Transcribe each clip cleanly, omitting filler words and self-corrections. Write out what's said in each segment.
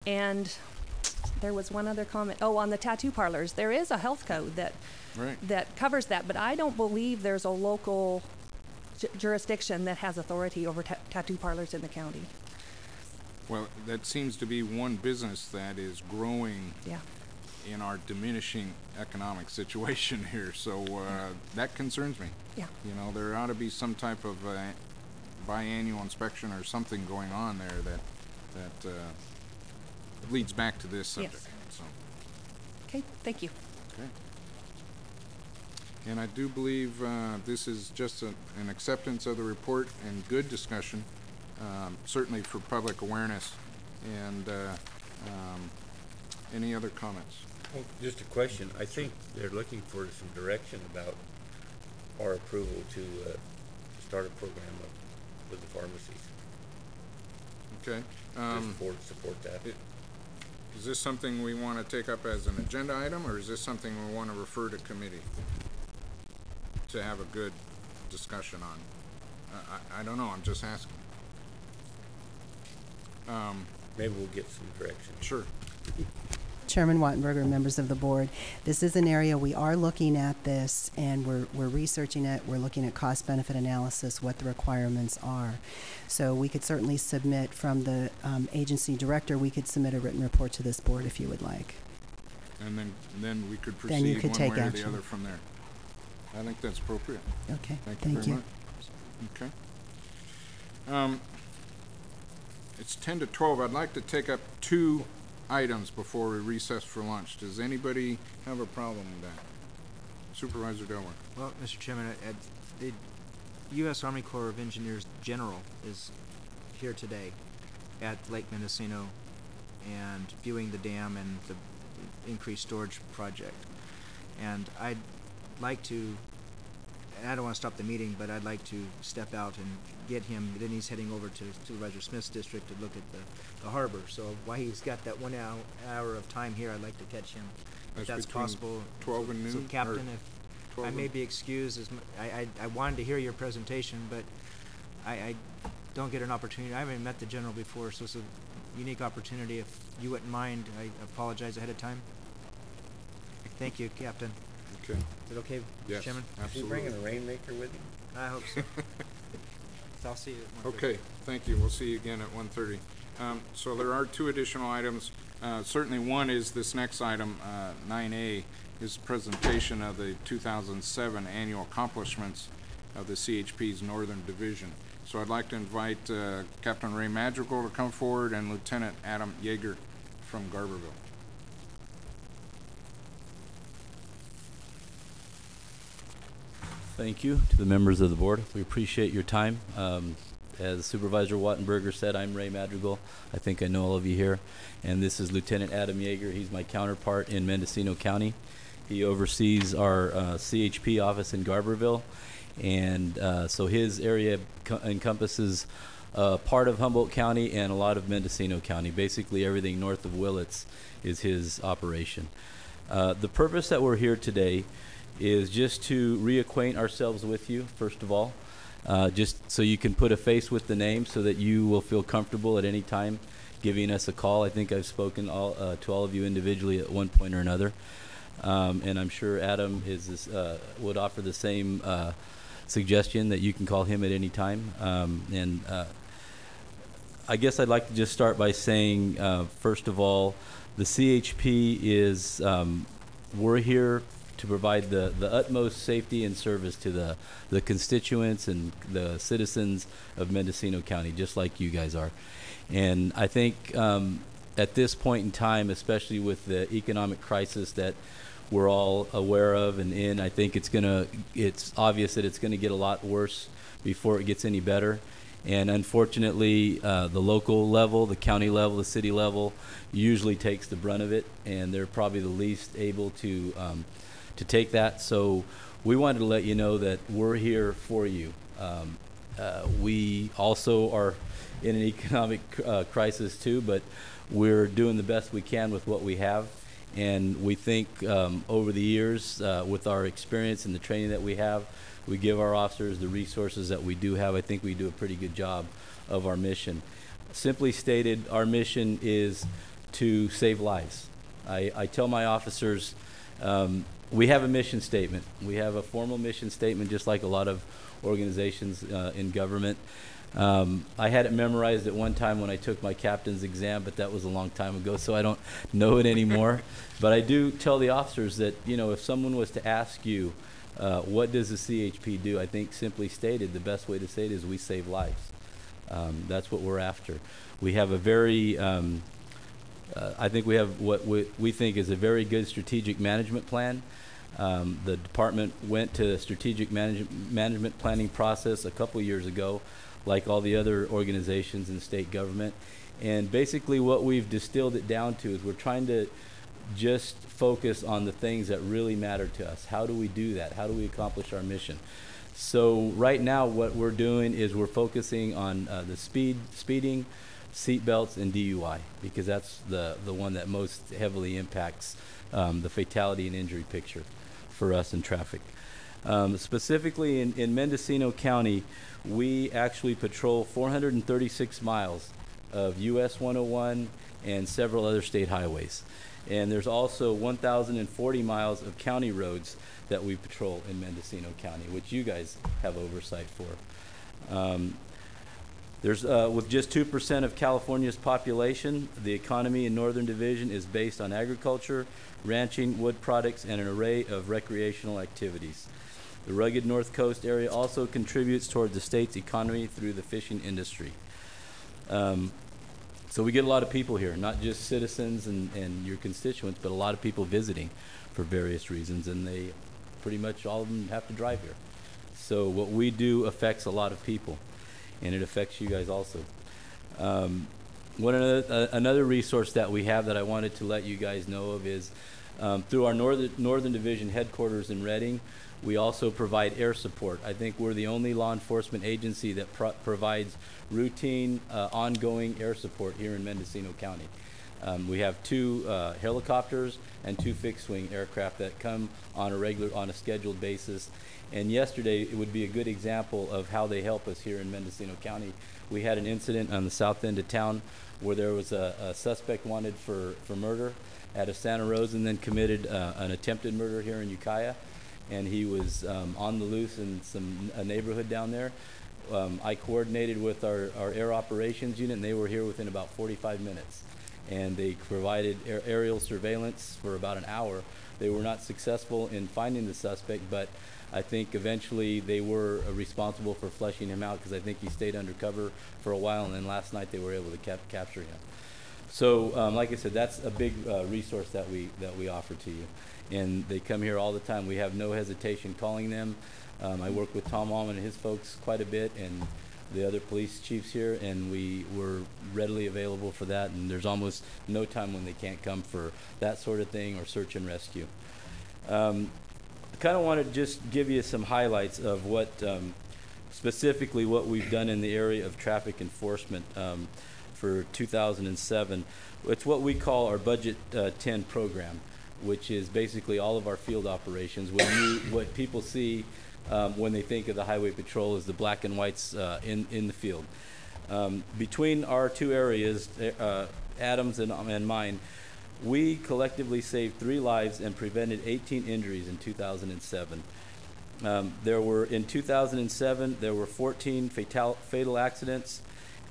And there was one other comment. Oh, on the tattoo parlors, there is a health code that that covers that, but I don't believe there's a local jurisdiction that has authority over tattoo parlors in the county. Well, that seems to be one business that is growing in our diminishing economic situation here. So that concerns me. Yeah. You know, there ought to be some type of biannual inspection or something going on there that leads back to this subject. Yes. So. Okay, thank you. Okay. And I do believe this is just an acceptance of the report and good discussion, certainly for public awareness. And any other comments? Well, just a question. I think they're looking for some direction about our approval to start a program with the pharmacies. Okay. Support that. Is this something we want to take up as an agenda item, or is this something we want to refer to committee to have a good discussion on? I don't know. I'm just asking. Maybe we'll get some direction. Sure. Chairman Wattenberger, members of the board, this is an area we are looking at this, and we're researching it. We're looking at cost-benefit analysis, what the requirements are. So we could certainly submit from the agency director. We could submit a written report to this board if you would like. And then we could proceed then you could one take way action. or the other from there. I think that's appropriate. Okay. Thank you very much. Okay. It's 10 to 12. I'd like to take up 2 items before we recess for lunch. Does anybody have a problem with that? Supervisor Delaware. Well, Mr. Chairman, the U.S. Army Corps of Engineers General is here today at Lake Mendocino and viewing the dam and the increased storage project. And I'd like to, and I don't want to stop the meeting, but I'd like to step out and get him. Then he's heading over to Supervisor Smith's district to look at the harbor. So while he's got that 1 hour of time here, I'd like to catch him if that's possible. 12 and noon? So, Captain, if I may be excused, I wanted to hear your presentation, but I don't get an opportunity. I haven't met the general before, so it's a unique opportunity. If you wouldn't mind, I apologize ahead of time. Thank you, Captain. Okay. Is it okay, yes, Chairman? Absolutely. Is he bringing a rainmaker with him? I hope so. So I'll see you at 1:30. Okay, thank you. We'll see you again at 1:30. So there are 2 additional items. Certainly one is this next item, 9A, is presentation of the 2007 annual accomplishments of the CHP's Northern Division. So I'd like to invite Captain Ray Madrigal to come forward and Lieutenant Adam Yeager from Garberville. Thank you to the members of the board. We appreciate your time. As Supervisor Wattenberger said, I'm Ray Madrigal. I think I know all of you here. And this is Lieutenant Adam Yeager. He's my counterpart in Mendocino County. He oversees our CHP office in Garberville. And so his area encompasses part of Humboldt County and a lot of Mendocino County. Basically everything north of Willits is his operation. The purpose that we're here today is just to reacquaint ourselves with you, first of all, just so you can put a face with the name so that you will feel comfortable at any time giving us a call. I think I've spoken to all of you individually at one point or another. And I'm sure Adam would offer the same suggestion that you can call him at any time. I guess I'd like to just start by saying, first of all, the CHP is, we're here to provide the utmost safety and service to the constituents and the citizens of Mendocino County, just like you guys are. And I think at this point in time, especially with the economic crisis that we're all aware of and in, I think it's obvious that it's gonna get a lot worse before it gets any better. And unfortunately, the local level, the county level, the city level usually takes the brunt of it, and they're probably the least able to take that. So we wanted to let you know that we're here for you. We also are in an economic crisis too, but we're doing the best we can with what we have. And we think over the years, with our experience and the training that we have, we give our officers the resources that we do have. I think we do a pretty good job of our mission. Simply stated, our mission is to save lives. I tell my officers, we have a mission statement. We have a formal mission statement, just like a lot of organizations in government. I had it memorized at one time when I took my captain's exam, but that was a long time ago, so I don't know it anymore. But I do tell the officers that, you know, if someone was to ask you, what does the CHP do? I think simply stated, the best way to say it is we save lives. That's what we're after. We have a very, I think we have what we think is a very good strategic management plan. The department went to the strategic management planning process a couple years ago, like all the other organizations in state government. And basically what we've distilled it down to is we're trying to just focus on the things that really matter to us. How do we do that? How do we accomplish our mission? So right now what we're doing is we're focusing on the speeding, seat belts, and DUI, because that's the one that most heavily impacts the fatality and injury picture for us in traffic. Specifically in Mendocino County, we actually patrol 436 miles of US 101 and several other state highways. And there's also 1,040 miles of county roads that we patrol in Mendocino County, which you guys have oversight for. With just 2% of California's population, the economy in Northern Division is based on agriculture, ranching, wood products, and an array of recreational activities. The rugged North Coast area also contributes toward the state's economy through the fishing industry. So we get a lot of people here, not just citizens and your constituents, but a lot of people visiting for various reasons, and they pretty much all of them have to drive here. So what we do affects a lot of people, and it affects you guys also. Another resource that we have that I wanted to let you guys know of is through our Northern Division headquarters in Redding, we also provide air support. I think we're the only law enforcement agency that provides routine, ongoing air support here in Mendocino County. We have 2 helicopters and 2 fixed-wing aircraft that come on a scheduled basis. And yesterday, it would be a good example of how they help us here in Mendocino County. We had an incident on the south end of town where there was a suspect wanted for murder out of Santa Rosa, and then committed an attempted murder here in Ukiah. And he was on the loose in a neighborhood down there. I coordinated with our air operations unit, and they were here within about 45 minutes. And they provided aerial surveillance for about an hour. They were not successful in finding the suspect, but I think eventually they were responsible for fleshing him out, because I think he stayed undercover for a while, and then last night they were able to capture him. So like I said, that's a big resource that we offer to you. And they come here all the time. We have no hesitation calling them. I work with Tom Allman and his folks quite a bit, and the other police chiefs here, and we were readily available for that, and there's almost no time when they can't come for that sort of thing or search and rescue. I kind of want to just give you some highlights of what specifically what we've done in the area of traffic enforcement for 2007. It's what we call our Budget 10 program, which is basically all of our field operations. What people see when they think of the highway patrol is the black and whites in the field. Between our 2 areas, Adams and mine, we collectively saved 3 lives and prevented 18 injuries in 2007. In 2007, there were 14 fatal accidents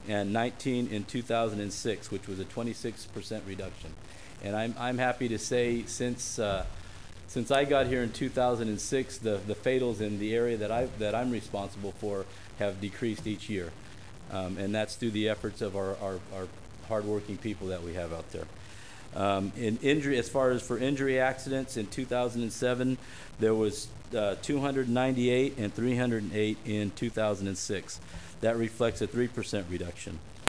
and 19 in 2006, which was a 26% reduction. And I'm happy to say, since I got here in 2006, the fatals in the area that I'm responsible for have decreased each year, and that's through the efforts of our hardworking people that we have out there. In injury, as far as for injury accidents in 2007, there was 298 and 308 in 2006. That reflects a 3% reduction.